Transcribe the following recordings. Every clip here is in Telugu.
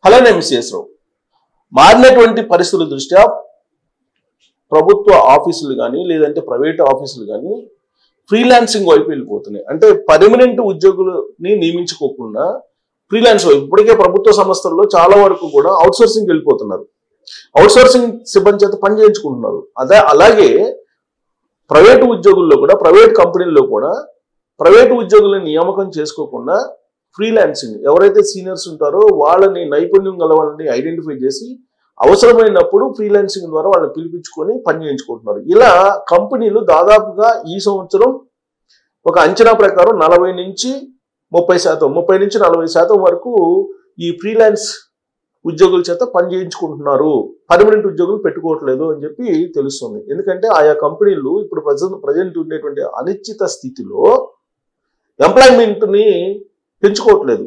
అలానే మిస్ఎస్ రావు మారినటువంటి పరిస్థితుల దృష్ట్యా ప్రభుత్వ ఆఫీసులు కానీ లేదంటే ప్రైవేట్ ఆఫీసులు కానీ ఫ్రీలాన్సింగ్ వైపు వెళ్ళిపోతున్నాయి. అంటే పర్మనెంట్ ఉద్యోగులని నియమించుకోకుండా ఫ్రీలాన్స్ వైపు ఇప్పటికే ప్రభుత్వ సంస్థల్లో చాలా వరకు కూడా అవుట్సోర్సింగ్ వెళ్ళిపోతున్నారు. అవుట్సోర్సింగ్ సిబ్బంది చేత పని చేయించుకుంటున్నారు. అలాగే ప్రైవేటు ఉద్యోగుల్లో కూడా ప్రైవేట్ కంపెనీల్లో కూడా ప్రైవేటు ఉద్యోగులను నియామకం చేసుకోకుండా ఫ్రీలాన్సింగ్ ఎవరైతే సీనియర్స్ ఉంటారో వాళ్ళని నైపుణ్యం గల వాళ్ళని ఐడెంటిఫై చేసి అవసరమైనప్పుడు ఫ్రీలాన్సింగ్ ద్వారా వాళ్ళని పిలిపించుకొని పని చేయించుకుంటున్నారు. ఇలా కంపెనీలు దాదాపుగా ఈ సంవత్సరం ఒక అంచనా ప్రకారం 40 నుంచి 40% వరకు ఈ ఫ్రీలాన్స్ ఉద్యోగుల చేత పని చేయించుకుంటున్నారు. పర్మనెంట్ ఉద్యోగులు పెట్టుకోవట్లేదు అని చెప్పి తెలుస్తుంది. ఎందుకంటే ఆయా కంపెనీలు ఇప్పుడు ప్రజెంట్ ఉండేటువంటి అనిశ్చిత స్థితిలో ఎంప్లాయ్మెంట్ని పెంచుకోవట్లేదు.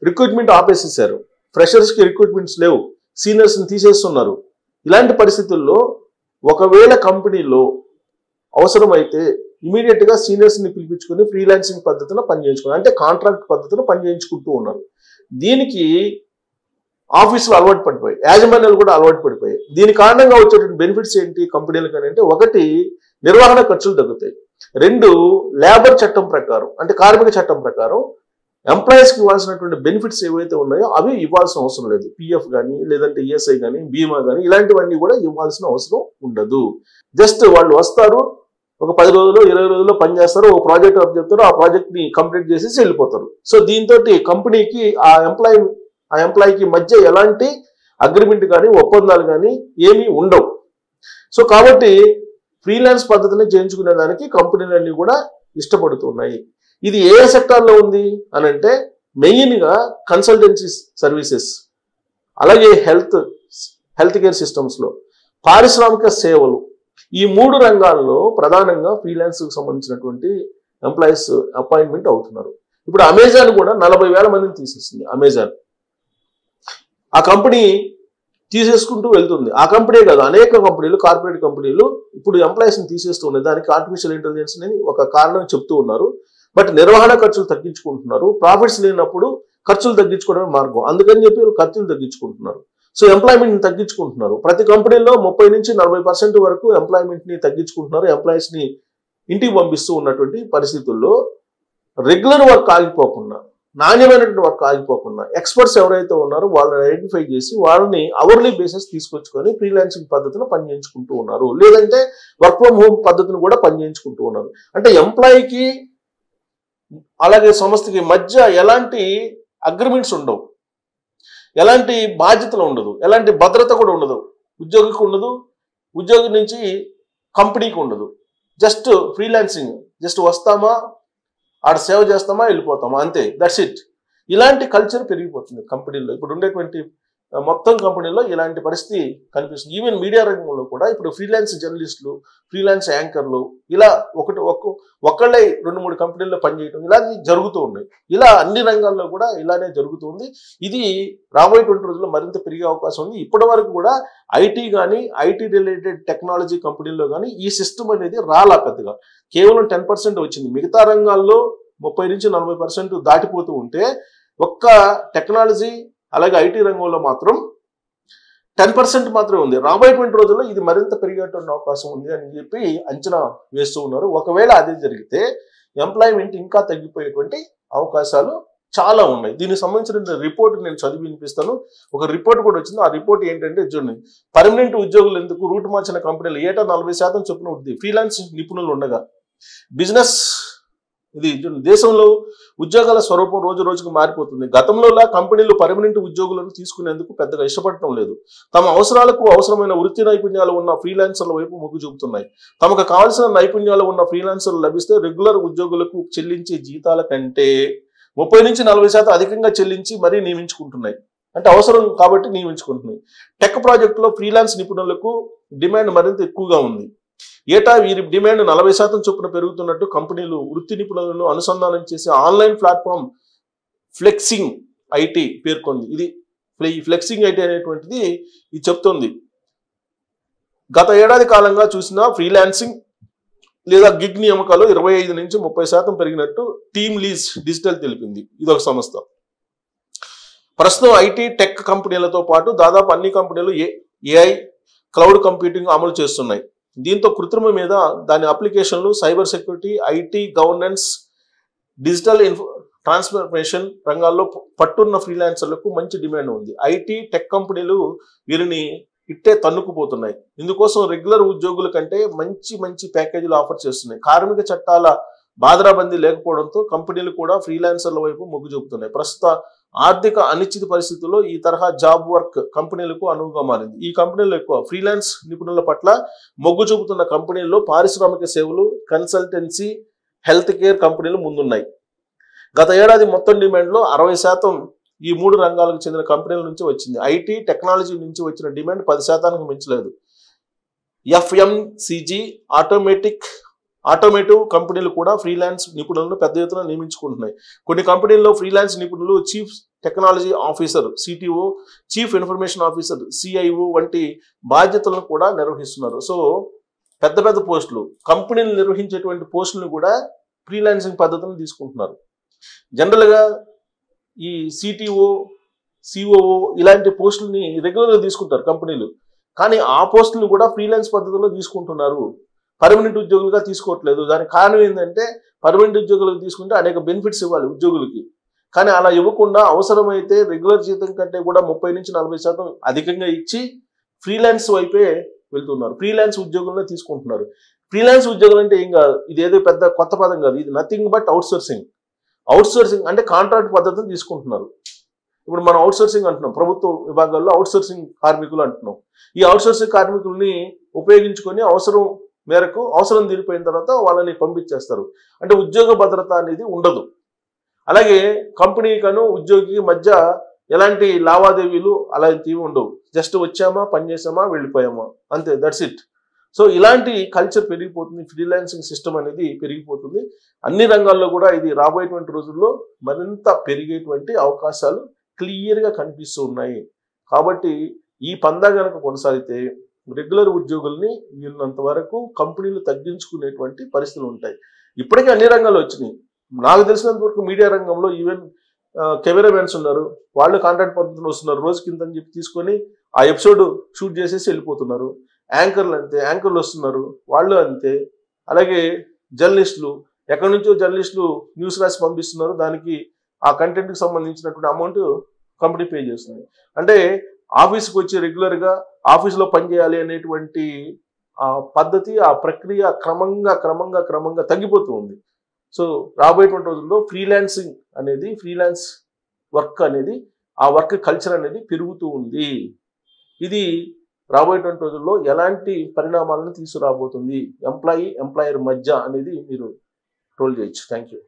రిక్రూట్మెంట్ ఆపేసేసారు. ఫ్రెషర్స్కి రిక్రూట్మెంట్స్ లేవు, సీనియర్స్ని తీసేస్తున్నారు. ఇలాంటి పరిస్థితుల్లో ఒకవేళ కంపెనీలో అవసరమైతే ఇమీడియట్గా సీనియర్స్ని పిలిపించుకొని ఫ్రీలాన్సింగ్ పద్ధతిలో పనిచేయించుకున్నారు. అంటే కాంట్రాక్ట్ పద్ధతిలో పనిచేయించుకుంటూ ఉన్నారు. దీనికి ఆఫీసులు అలవాటు పడిపోయాయి, యాజమాన్యాలు కూడా అలవాటు పడిపోయాయి. దీని కారణంగా వచ్చేటువంటి బెనిఫిట్స్ ఏంటి కంపెనీలకు అంటే, ఒకటి నిర్వహణ ఖర్చులు తగ్గుతాయి. 2 లేబర్ చట్టం ప్రకారం అంటే కార్మిక చట్టం ప్రకారం ఎంప్లాయీస్కి ఇవ్వాల్సినటువంటి బెనిఫిట్స్ ఏవైతే ఉన్నాయో అవి ఇవ్వాల్సిన అవసరం లేదు. పిఎఫ్ కానీ లేదంటే ఈఎస్ఐ కానీ బీమా కానీ ఇలాంటివన్నీ కూడా ఇవ్వాల్సిన అవసరం ఉండదు. జస్ట్ వాళ్ళు వస్తారు, ఒక 10 రోజులు 20 రోజుల్లో పనిచేస్తారు, ఒక ప్రాజెక్ట్ అప్ చెప్తారు, ఆ ప్రాజెక్ట్ని కంప్లీట్ చేసేసి వెళ్ళిపోతారు. సో దీంతో కంపెనీకి ఆ ఎంప్లాయీకి మధ్య ఎలాంటి అగ్రిమెంట్ కానీ ఒప్పందాలు కానీ ఏమీ ఉండవు. సో కాబట్టి ఫ్రీలాన్స్ పద్ధతిని చేయించుకునే దానికి కంపెనీలన్నీ కూడా ఇష్టపడుతున్నాయి. ఇది ఏ సెక్టార్లో ఉంది అని అంటే మెయిన్గా కన్సల్టెన్సీ సర్వీసెస్, అలాగే హెల్త్ కేర్ సిస్టమ్స్లో, పారిశ్రామిక సేవలు, ఈ 3 రంగాల్లో ప్రధానంగా ఫ్రీలాన్స్కి సంబంధించినటువంటి ఎంప్లాయీస్ అపాయింట్మెంట్ అవుతున్నారు. ఇప్పుడు అమెజాన్ కూడా 40,000 మందిని తీసేస్తుంది. అమెజాన్ ఆ కంపెనీ తీసేసుకుంటూ వెళ్తుంది. ఆ కంపెనీ కాదు, అనేక కంపెనీలు, కార్పొరేట్ కంపెనీలు ఇప్పుడు ఎంప్లాయీస్ని తీసేస్తూ ఉన్నాయి. దానికి ఆర్టిఫిషియల్ ఇంటెలిజెన్స్ అని ఒక కారణం చెప్తూ ఉన్నారు. బట్ నిర్వహణ ఖర్చులు తగ్గించుకుంటున్నారు. ప్రాఫిట్స్ లేనప్పుడు ఖర్చులు తగ్గించుకోవడమే మార్గం. అందుకని చెప్పి ఖర్చులు తగ్గించుకుంటున్నారు. సో ఎంప్లాయ్మెంట్ని తగ్గించుకుంటున్నారు. ప్రతి కంపెనీలో 30 నుంచి 40% వరకు ఎంప్లాయ్మెంట్ని తగ్గించుకుంటున్నారు. ఎంప్లాయీస్ని ఇంటికి పంపిస్తూ ఉన్నటువంటి పరిస్థితుల్లో రెగ్యులర్ వర్క్ ఆగిపోకుండా, నాణ్యమైనటువంటి వర్క్ ఆగిపోకుండా ఎక్స్పర్ట్స్ ఎవరైతే ఉన్నారో వాళ్ళని ఐడెంటిఫై చేసి వాళ్ళని అవర్లీ బేసిస్ తీసుకొచ్చుకొని ఫ్రీలాన్సింగ్ పద్ధతిలో పనిచేయించుకుంటూ ఉన్నారు. లేదంటే వర్క్ ఫ్రమ్ హోమ్ పద్ధతిని కూడా పనిచేయించుకుంటూ ఉన్నారు. అంటే ఎంప్లాయీకి అలాగే సంస్థకి మధ్య ఎలాంటి అగ్రిమెంట్స్ ఉండవు, ఎలాంటి బాధ్యతలు ఉండదు, ఎలాంటి భద్రత కూడా ఉండదు. ఉద్యోగికి ఉండదు, ఉద్యోగి నుంచి కంపెనీకి ఉండదు. జస్ట్ ఫ్రీలాన్సింగ్, జస్ట్ వస్తామా ఆడ సేవ చేస్తామా వెళ్ళిపోతామా అంతే, దట్స్ ఇట్. ఇలాంటి కల్చర్ పెరిగిపోతుంది కంపెనీల్లో. ఇప్పుడు ఉండేటువంటి మొత్తం కంపెనీలో ఇలాంటి పరిస్థితి కనిపిస్తుంది. ఈవెన్ మీడియా రంగంలో కూడా ఇప్పుడు ఫ్రీలాన్స్ జర్నలిస్టులు, ఫ్రీలాన్స్ యాంకర్లు ఇలా ఒకళ్ళే 2-3 కంపెనీల్లో పనిచేయడం ఇలా జరుగుతూ ఉన్నాయి. ఇలా అన్ని రంగాల్లో కూడా ఇలానే జరుగుతుంది. ఇది రాబోయేటువంటి రోజుల్లో మరింత పెరిగే అవకాశం ఉంది. ఇప్పటి వరకు కూడా ఐటీ కానీ ఐటీ రిలేటెడ్ టెక్నాలజీ కంపెనీల్లో కానీ ఈ సిస్టమ్ అనేది రాలా పెద్దగా. కేవలం 10% వచ్చింది. మిగతా రంగాల్లో 30 నుంచి 40% దాటిపోతూ ఉంటే ఒక్క టెక్నాలజీ అలాగే ఐటీ రంగంలో మాత్రం 10% మాత్రమే ఉంది. రాబోయేటువంటి రోజుల్లో ఇది మరింత పెరిగేటువంటి అవకాశం ఉంది అని చెప్పి అంచనా వేస్తూ ఉన్నారు. ఒకవేళ అదే జరిగితే ఎంప్లాయ్మెంట్ ఇంకా తగ్గిపోయేటువంటి అవకాశాలు చాలా ఉన్నాయి. దీనికి సంబంధించిన రిపోర్ట్ నేను చదివి వినిపిస్తాను. ఒక రిపోర్ట్ కూడా వచ్చింది. ఆ రిపోర్ట్ ఏంటంటే చూడండి, పర్మనెంట్ ఉద్యోగులు ఎందుకు రూట్ మార్చిన కంపెనీలు ఏటా 40% చొప్పున ఉంటుంది ఫ్రీలాన్స్ నిపుణులు ఉండగా. బిజినెస్ ఇది దేశంలో ఉద్యోగాల స్వరూపం రోజు రోజుకు మారిపోతుంది. గతంలోలా కంపెనీలు పర్మనెంట్ ఉద్యోగులను తీసుకునేందుకు పెద్దగా ఇష్టపడటం లేదు. తమ అవసరాలకు అవసరమైన వృత్తి నైపుణ్యాలు ఉన్న ఫ్రీలాన్సర్ల వైపు మొగ్గు చూపుతున్నాయి. తమకు కావాల్సిన నైపుణ్యాలు ఉన్న ఫ్రీలాన్సర్లు లభిస్తే రెగ్యులర్ ఉద్యోగులకు చెల్లించే జీతాల కంటే 30 నుంచి 40% అధికంగా చెల్లించి మరీ నియమించుకుంటున్నాయి. అంటే అవసరం కాబట్టి నియమించుకుంటున్నాయి. టెక్ ప్రాజెక్టులో ఫ్రీలాన్స్ నిపుణులకు డిమాండ్ మరింత ఎక్కువగా ఉంది. ఏటా వీరి డిమాండ్ 40% చొప్పున పెరుగుతున్నట్టు కంపెనీలు వృత్తి నిపుణులను అనుసంధానం చేసే ఆన్లైన్ ప్లాట్ఫామ్ ఫ్లెక్సింగ్ ఐటీ పేర్కొంది. ఇది ఫ్లెక్సింగ్ ఐటీ అనేటువంటిది ఇది చెప్తోంది. గత ఏడాది కాలంగా చూసిన ఫ్రీలాన్సింగ్ లేదా గిగ్ నియామకాలు 25 నుంచి 30% పెరిగినట్టు టీమ్ లీజ్ డిజిటల్ తెలిపింది. ఇదొక సంస్థ. ప్రస్తుతం ఐటీ టెక్ కంపెనీలతో పాటు దాదాపు అన్ని కంపెనీలు ఏఐ క్లౌడ్ కంప్యూటింగ్ అమలు చేస్తున్నాయి. దీంతో కృత్రిమ మీద దాని అప్లికేషన్లు, cyber security, IT governance, digital transformation రంగాల్లో పట్టున్న ఫ్రీలాన్సర్లకు మంచి డిమాండ్ ఉంది. ఐటీ టెక్ కంపెనీలు వీరిని ఇట్టే తన్నుకుపోతున్నాయి. ఇందుకోసం రెగ్యులర్ ఉద్యోగుల కంటే మంచి మంచి ప్యాకేజీలు ఆఫర్ చేస్తున్నాయి. కార్మిక చట్టాల బాధరాబందీ లేకపోవడంతో కంపెనీలు కూడా ఫ్రీలాన్సర్ల వైపు మొగ్గు చూపుతున్నాయి. ప్రస్తుత ఆర్థిక అనిశ్చిత పరిస్థితుల్లో ఈ తరహా జాబ్ వర్క్ కంపెనీలకు అనువుగా మారింది. ఈ కంపెనీలు ఎక్కువ ఫ్రీలాన్స్ నిపుణుల పట్ల మొగ్గు చూపుతున్న కంపెనీల్లో పారిశ్రామిక సేవలు, కన్సల్టెన్సీ, హెల్త్ కేర్ కంపెనీలు ముందున్నాయి. గత ఏడాది మొత్తం డిమాండ్లో 60% ఈ 3 రంగాలకు చెందిన కంపెనీల నుంచి వచ్చింది. ఐటీ టెక్నాలజీ నుంచి వచ్చిన డిమాండ్ 10%కు మించలేదు. ఎఫ్ఎంసీజీ, ఆటోమేటివ్ కంపెనీలు కూడా ఫ్రీలాన్స్ నిపుణులను పెద్ద ఎత్తున నియమించుకుంటున్నాయి. కొన్ని కంపెనీల్లో ఫ్రీలాన్స్ నిపుణులు chief technology officer, CTO, chief information officer, CIO వంటి బాధ్యతలను కూడా నిర్వహిస్తున్నారు. సో పెద్ద పెద్ద పోస్టులు, కంపెనీలు నిర్వహించేటువంటి పోస్టులను కూడా ఫ్రీలాన్సింగ్ పద్ధతులను తీసుకుంటున్నారు. జనరల్గా ఈ సిటిఓ, సిఓఓ ఇలాంటి పోస్టులని రెగ్యులర్గా తీసుకుంటారు కంపెనీలు. కానీ ఆ పోస్టులను కూడా ఫ్రీలాన్స్ పద్ధతిలో తీసుకుంటున్నారు. పర్మనెంట్ ఉద్యోగులుగా తీసుకోవట్లేదు. దానికి కారణం ఏంటంటే పర్మనెంట్ ఉద్యోగులకు తీసుకుంటే అనేక బెనిఫిట్స్ ఇవ్వాలి ఉద్యోగులకి. కానీ అలా ఇవ్వకుండా అవసరమైతే రెగ్యులర్ జీతం కంటే కూడా 30 నుంచి 40% అధికంగా ఇచ్చి ఫ్రీలాన్స్ వైపే వెళ్తున్నారు. ఫ్రీలాన్స్ ఉద్యోగులను తీసుకుంటున్నారు. ఫ్రీలాన్స్ ఉద్యోగులు అంటే ఏం కాదు, ఇదేదో పెద్ద కొత్త పదం కాదు. ఇది నథింగ్ బట్ అవుట్సోర్సింగ్. అవుట్సోర్సింగ్ అంటే కాంట్రాక్ట్ పద్ధతిని తీసుకుంటున్నారు. ఇప్పుడు మనం అవుట్సోర్సింగ్ అంటున్నాం, ప్రభుత్వ విభాగాల్లో అవుట్సోర్సింగ్ కార్మికులు అంటున్నాం. ఈ అవుట్సోర్సింగ్ కార్మికుల్ని ఉపయోగించుకొని అవసరం మేరకు అవసరం తీరిపోయిన తర్వాత వాళ్ళని పంపించేస్తారు. అంటే ఉద్యోగ భద్రత అనేది ఉండదు. అలాగే కంపెనీకను ఉద్యోగికి మధ్య ఎలాంటి లావాదేవీలు అలాంటివి ఉండవు. జస్ట్ వచ్చామా, పని చేసామా, వెళ్ళిపోయామా, అంతే, దట్స్ ఇట్. సో ఇలాంటి కల్చర్ పెరిగిపోతుంది. ఫ్రీలాన్సింగ్ సిస్టమ్ అనేది పెరిగిపోతుంది. అన్ని రంగాల్లో కూడా ఇది రాబోయేటువంటి రోజుల్లో మరింత పెరిగేటువంటి అవకాశాలు క్లియర్గా కనిపిస్తూ ఉన్నాయి. కాబట్టి ఈ పందా కనుక కొనసాగితే రెగ్యులర్ ఉద్యోగుల్ని వీళ్ళంత వరకు కంపెనీలు తగ్గించుకునేటువంటి పరిస్థితులు ఉంటాయి. ఇప్పటికే అన్ని రంగాలు వచ్చినాయి. నాకు తెలిసినంత వరకు మీడియా రంగంలో ఈవెన్ కెమెరామెన్స్ ఉన్నారు, వాళ్ళు కాంట్రాక్ట్ పద్ధతిలో వస్తున్నారు. రోజు కింద అని చెప్పి తీసుకొని ఆ ఎపిసోడ్ షూట్ చేసేసి వెళ్ళిపోతున్నారు. యాంకర్లు అంతే, యాంకర్లు వస్తున్నారు, వాళ్ళు అంతే. అలాగే జర్నలిస్టులు, ఎక్కడి నుంచో జర్నలిస్టులు న్యూస్ రాసి పంపిస్తున్నారు. దానికి ఆ కంటెంట్కి సంబంధించినటువంటి అమౌంట్ కంపెనీ పే చేస్తుంది. అంటే ఆఫీస్కి వచ్చి రెగ్యులర్గా ఆఫీస్లో పనిచేయాలి అనేటువంటి ఆ పద్ధతి, ఆ ప్రక్రియ క్రమంగా తగ్గిపోతూ ఉంది. సో రాబోయేటువంటి రోజుల్లో ఫ్రీలాన్సింగ్ అనేది, ఫ్రీలాన్స్ వర్క్ అనేది, ఆ వర్క్ కల్చర్ అనేది పెరుగుతూ ఉంది. ఇది రాబోయేటువంటి రోజుల్లో ఎలాంటి పరిణామాలను తీసుకురాబోతుంది ఎంప్లాయీ ఎంప్లాయర్ మధ్య అనేది మీరు రోల్ చేయొచ్చు. Thank you.